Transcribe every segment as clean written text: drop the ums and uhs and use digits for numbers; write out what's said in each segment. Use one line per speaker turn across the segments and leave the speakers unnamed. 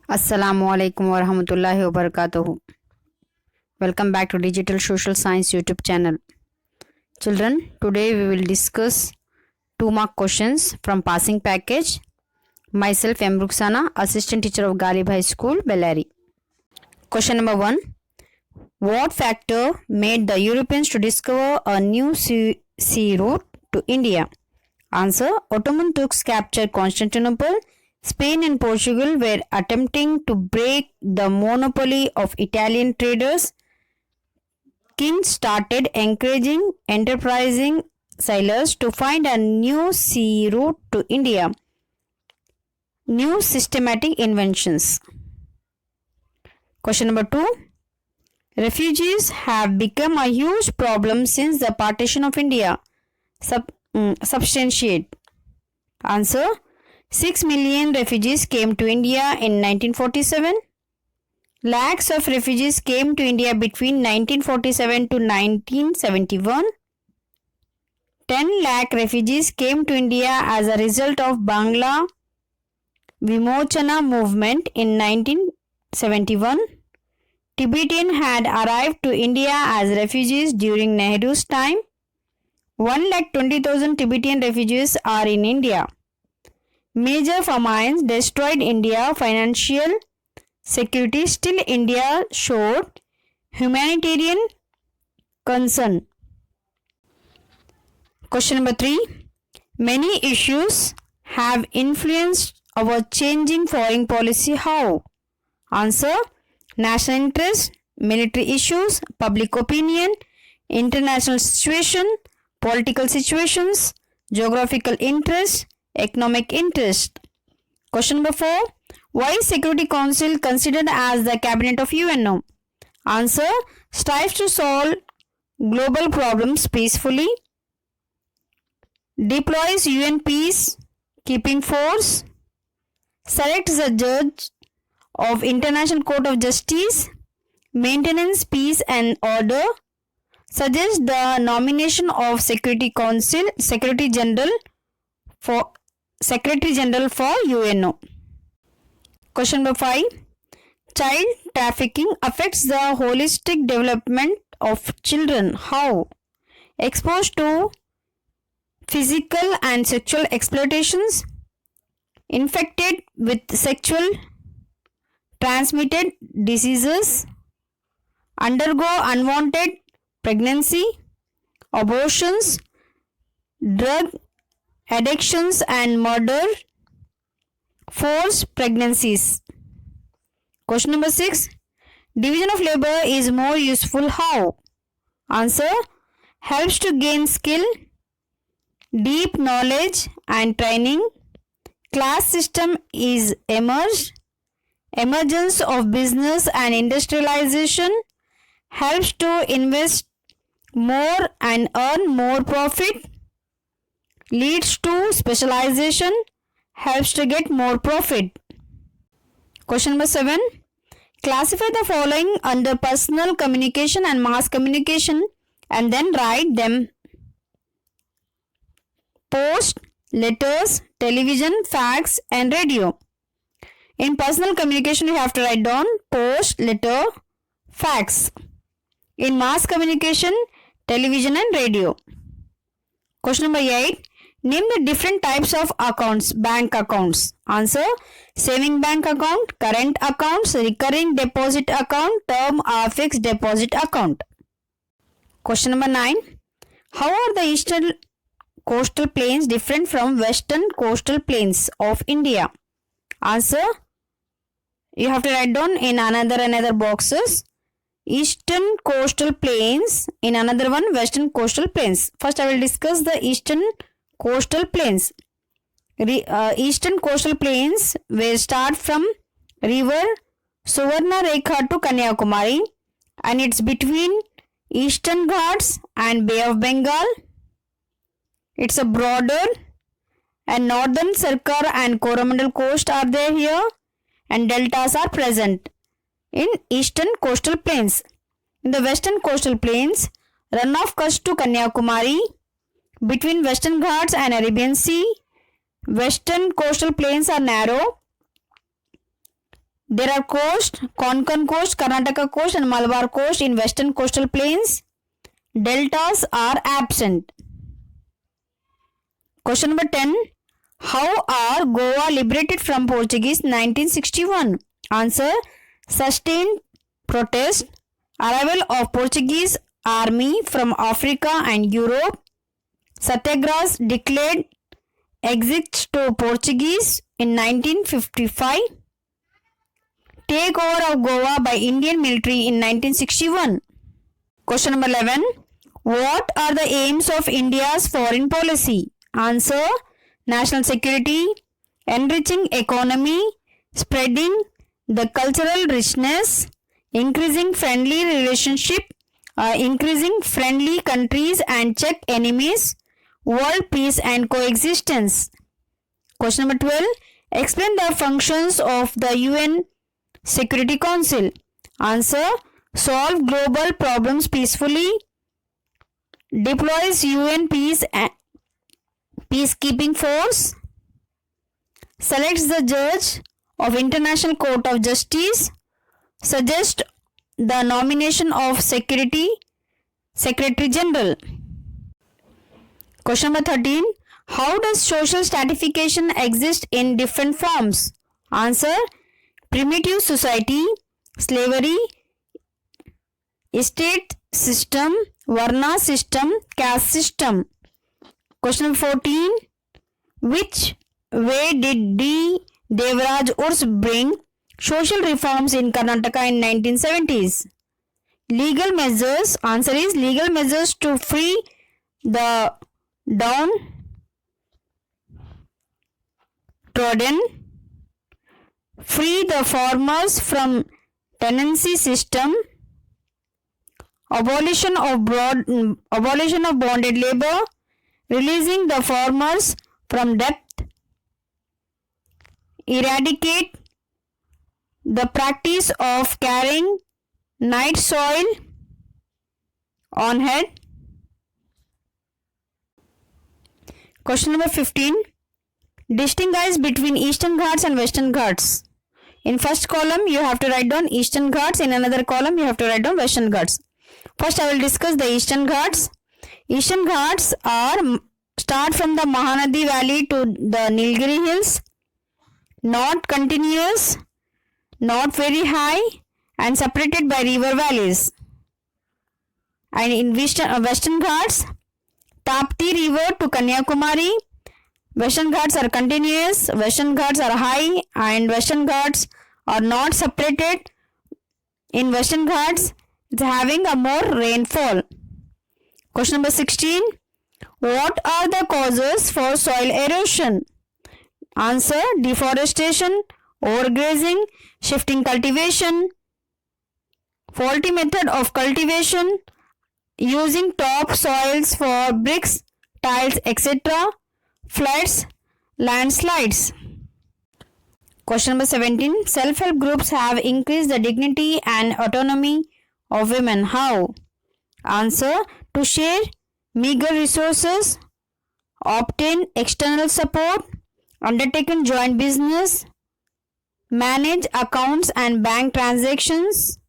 Assalamualaikum warahmatullahi wabarakatuh. Welcome back to Digital Social Science YouTube channel. Children, today we will discuss 2-mark questions from passing package. Myself M. Ruxana, assistant teacher of Galib High School, Bellary. Question number 1. What factor made the Europeans to discover a new sea route to India? Answer. Ottoman Turks captured Constantinople. Spain and Portugal were attempting to break the monopoly of Italian traders. Kings started encouraging enterprising sailors to find a new sea route to India. New systematic inventions. Question number 2. Refugees have become a huge problem since the partition of India. Substantiate. Answer. 6 million refugees came to India in 1947. Lakhs of refugees came to India between 1947 to 1971. 10 lakh refugees came to India as a result of Bangla Vimochana movement in 1971. Tibetan had arrived to India as refugees during Nehru's time. 1,20,000 Tibetan refugees are in India. Major famines destroyed India. Financial security. Still India showed humanitarian concern. Question number 3. Many issues have influenced our changing foreign policy. How? Answer. National interest, military issues, public opinion, international situation, political situations, geographical interest, economic interest. Question number 4. Why is Security Council considered as the cabinet of UNO? Answer. Strives to solve global problems peacefully. Deploys UN peacekeeping force. Selects the judge of International Court of Justice. Maintenance peace and order. Suggests the nomination of Security Council Secretary General for UNO. Question number 5. Child trafficking affects the holistic development of children. How? Exposed to physical and sexual exploitations, infected with sexual transmitted diseases, undergo unwanted pregnancy, abortions, drug addictions and murder, forced pregnancies. Question number 6. Division of labor is more useful. How? Answer. Helps to gain skill, deep knowledge and training. Class system is emerged. Emergence of business and industrialization helps to invest more and earn more profit. Leads to specialization, helps to get more profit. Question number 7. Classify the following under personal communication and mass communication and then write them. Post, letters, television, fax and radio. In personal communication you have to write down post, letter, fax. In mass communication, television and radio. Question number 8. Name the different types of accounts, bank accounts. Answer. Saving bank account, current accounts, recurring deposit account, term or fixed deposit account. Question number 9. How are the eastern coastal plains different from western coastal plains of India? Answer. You have to write down in another boxes. Eastern coastal plains, in another one western coastal plains. First I will discuss the eastern coastal plains. Eastern coastal plains will start from river Suvarna Rekha to Kanyakumari and it's between Eastern Ghats and Bay of Bengal. It's a broader and northern Sarkar and Coromandel coast are there here and deltas are present in eastern coastal plains. In the western coastal plains, runoff cuts to Kanyakumari between Western Ghats and Arabian Sea. Western coastal plains are narrow There are coast, Konkan coast, Karnataka coast and Malabar coast in western coastal plains. Deltas are absent. Question number 10. How are Goa liberated from Portuguese 1961? Answer. Sustained protest, arrival of Portuguese army from Africa and Europe, Satyagrahas declared exit to Portuguese in 1955, takeover of Goa by Indian military in 1961. Question number 11. What are the aims of India's foreign policy? Answer. National security, enriching economy, spreading the cultural richness, increasing friendly relationship, increasing friendly countries and check enemies, world peace and coexistence. Question number 12. Explain the functions of the UN Security Council. Answer. Solve global problems peacefully, deploys UN peacekeeping force, selects the judge of International Court of Justice, suggests the nomination of Secretary General. Question number 13. How does social stratification exist in different forms? Answer. Primitive society, slavery, estate system, Varna system, caste system. Question number 14. Which way did D. Devraj Urs bring social reforms in Karnataka in 1970s? Legal measures. Answer is legal measures to free the downtrodden, free the farmers from tenancy system, abolition of bonded labor, releasing the farmers from debt, eradicate the practice of carrying night soil on head. Question number 15. Distinguish between Eastern Ghats and Western Ghats. In first column you have to write down Eastern Ghats, in another column you have to write down Western Ghats. First I will discuss the Eastern Ghats. Eastern Ghats start from the Mahanadi Valley to the Nilgiri Hills, not continuous, not very high and separated by river valleys. And in Western Ghats, Tapti River to Kanyakumari. Western Ghats are continuous, Western Ghats are high and Western Ghats are not separated. In Western Ghats, it's having a more rainfall. Question number 16. What are the causes for soil erosion? Answer. Deforestation, overgrazing, shifting cultivation, faulty method of cultivation, using top soils for bricks, tiles, etc., floods, landslides. Question number 17. Self-help groups have increased the dignity and autonomy of women. How? Answer. To share meager resources, obtain external support, undertaken joint business, manage accounts and bank transactions,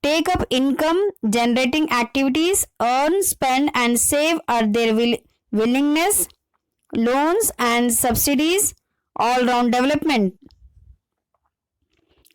take up income generating activities, earn, spend and save at their willingness, loans and subsidies, all-round development.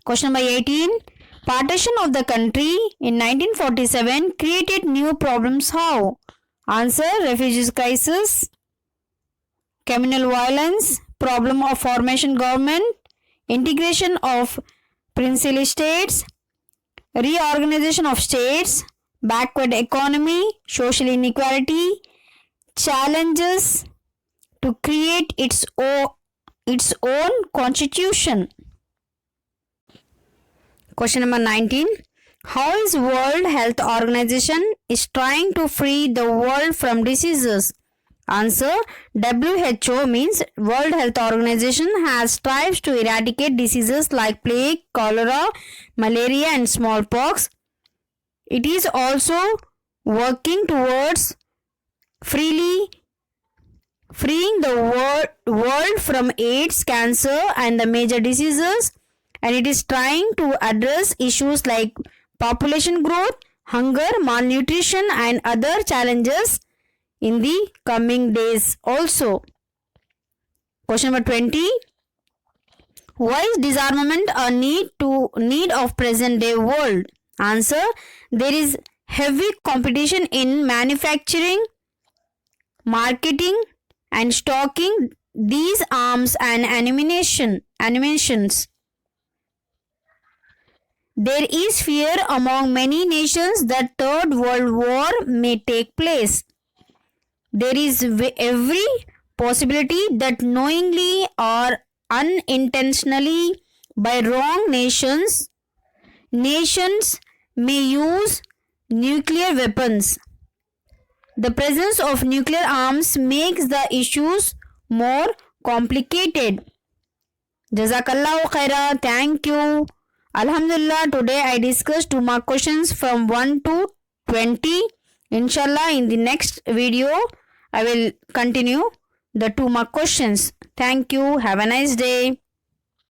Question number 18. Partition of the country in 1947 created new problems. How? Answer. Refugees crisis, communal violence, problem of formation government, integration of princely states, reorganization of states, backward economy, social inequality, challenges to create its own constitution. Question number 19. How is World Health Organization is trying to free the world from diseases? Answer. WHO means World Health Organization has strives to eradicate diseases like plague, cholera, malaria and smallpox. It is also working towards freeing the world from AIDS, cancer and the major diseases, and it is trying to address issues like population growth, hunger, malnutrition, and other challenges in the coming days also. Question number 20. Why is disarmament a need of present day world? Answer. There is heavy competition in manufacturing, marketing, and stocking these arms and ammunitions. There is fear among many nations that Third World War may take place. There is every possibility that knowingly or unintentionally by wrong nations may use nuclear weapons. The presence of nuclear arms makes the issues more complicated. Jazakallahu khaira. Thank you. Alhamdulillah, today I discussed 2 mark questions from 1 to 20. Inshallah, in the next video, I will continue the 2 mark questions. Thank you. Have a nice day.